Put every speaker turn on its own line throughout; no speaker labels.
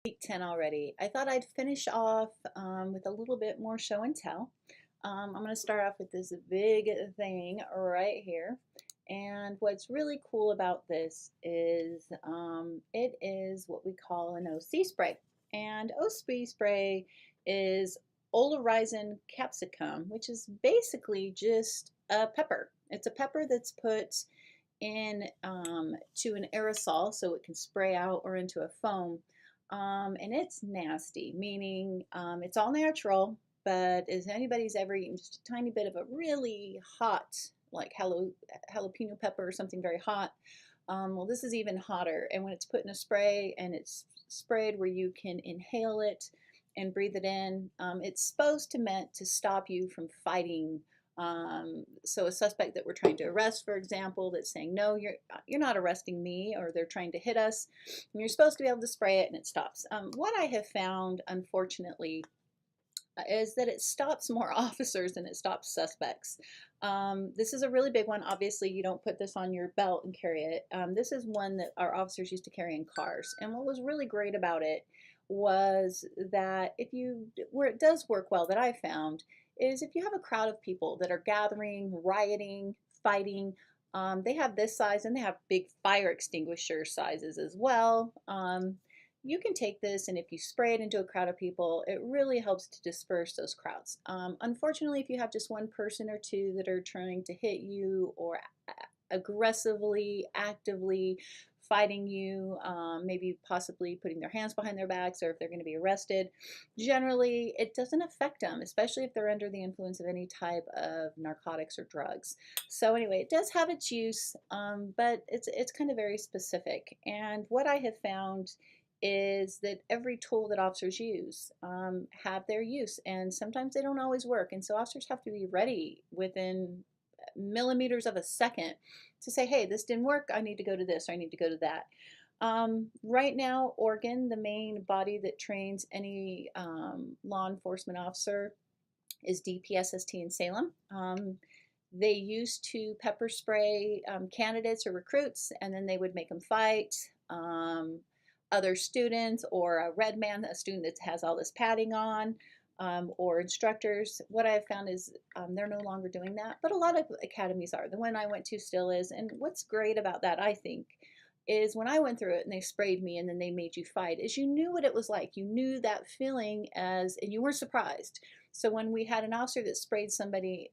Week 10 already. I thought I'd finish off with a little bit more show and tell. I'm going to start off with this big thing right here. And what's really cool about this is it is what we call an OC spray. And OC spray is Olarizon capsicum, which is basically just a pepper. It's a pepper that's put in to an aerosol so it can spray out or into a foam. And it's nasty, meaning it's all natural, but if anybody's ever eaten just a tiny bit of a really hot, like jalapeno pepper or something very hot, well, this is even hotter. And when it's put in a spray and it's sprayed where you can inhale it and breathe it in, it's supposed to meant to stop you from fighting. So a suspect that we're trying to arrest, for example, that's saying, no, you're not arresting me, or they're trying to hit us, and you're supposed to be able to spray it and it stops. What I have found, unfortunately, is that it stops more officers than it stops suspects. This is a really big one. Obviously, you don't put this on your belt and carry it. This is one that our officers used to carry in cars. And what was really great about it was that where it does work well, that I found, is if you have a crowd of people that are gathering, rioting, fighting, they have this size, and they have big fire extinguisher sizes as well. You can take this, and if you spray it into a crowd of people, it really helps to disperse those crowds. Unfortunately, if you have just one person or two that are trying to hit you or aggressively, actively fighting you, maybe possibly putting their hands behind their backs, or if they're going to be arrested, generally it doesn't affect them, especially if they're under the influence of any type of narcotics or drugs. So anyway, it does have its use, but it's kind of very specific. And what I have found is that every tool that officers use have their use, and sometimes they don't always work, and so officers have to be ready within millimeters of a second to say, hey, this didn't work, I need to go to this, or I need to go to that. Right now, Oregon, the main body that trains any law enforcement officer, is DPSST in Salem. They used to pepper spray candidates or recruits, and then they would make them fight other students, or a red man, a student that has all this padding on, or instructors. What I have found is they're no longer doing that, but a lot of academies are. The one I went to still is. And what's great about that, I think, is when I went through it and they sprayed me and then they made you fight, is you knew what it was like. You knew that feeling, and you weren't surprised. So when we had an officer that sprayed somebody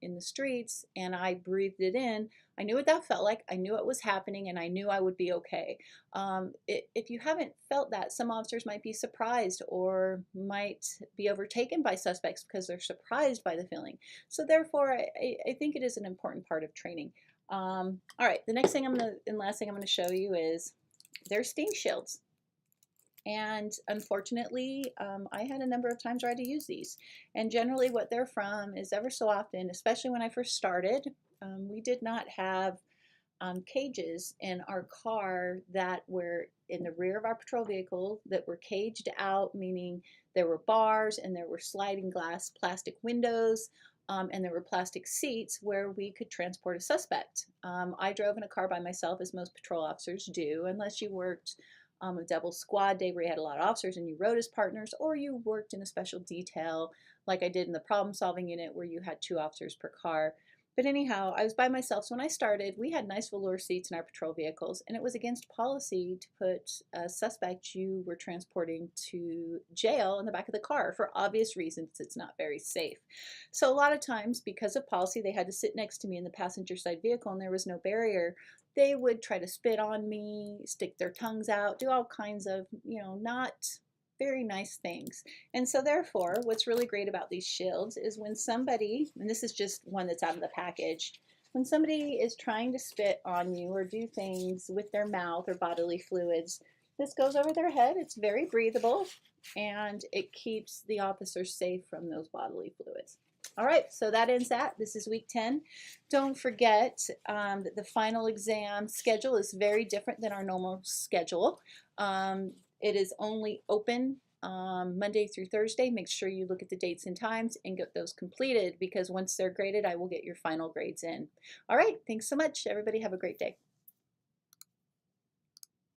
in the streets and I breathed it in, I knew what that felt like. I knew it was happening, and I knew I would be okay. If you haven't felt that, some officers might be surprised or might be overtaken by suspects because they're surprised by the feeling. So therefore, I think it is an important part of training. All right, the next thing and last thing I'm gonna show you is their sting shields. And unfortunately, I had a number of times where I had to use these. And generally what they're from is, ever so often, especially when I first started, we did not have cages in our car that were in the rear of our patrol vehicle that were caged out, meaning there were bars and there were sliding glass plastic windows, and there were plastic seats where we could transport a suspect. I drove in a car by myself, as most patrol officers do, unless you worked a double squad day where you had a lot of officers and you rode as partners, or you worked in a special detail like I did in the problem solving unit where you had 2 officers per car. But anyhow, I was by myself. So when I started, we had nice velour seats in our patrol vehicles, and it was against policy to put a suspect you were transporting to jail in the back of the car. For obvious reasons, it's not very safe. So a lot of times, because of policy, they had to sit next to me in the passenger side vehicle, and there was no barrier. They would try to spit on me, stick their tongues out, do all kinds of, not very nice things. And so therefore, what's really great about these shields is when somebody, and this is just one that's out of the package, when somebody is trying to spit on you or do things with their mouth or bodily fluids, this goes over their head. It's very breathable, and it keeps the officer safe from those bodily fluids. All right, so that ends that. This is week 10. Don't forget that the final exam schedule is very different than our normal schedule. It is only open Monday through Thursday. Make sure you look at the dates and times and get those completed, because once they're graded, I will get your final grades in. All right, thanks so much. Everybody have a great day.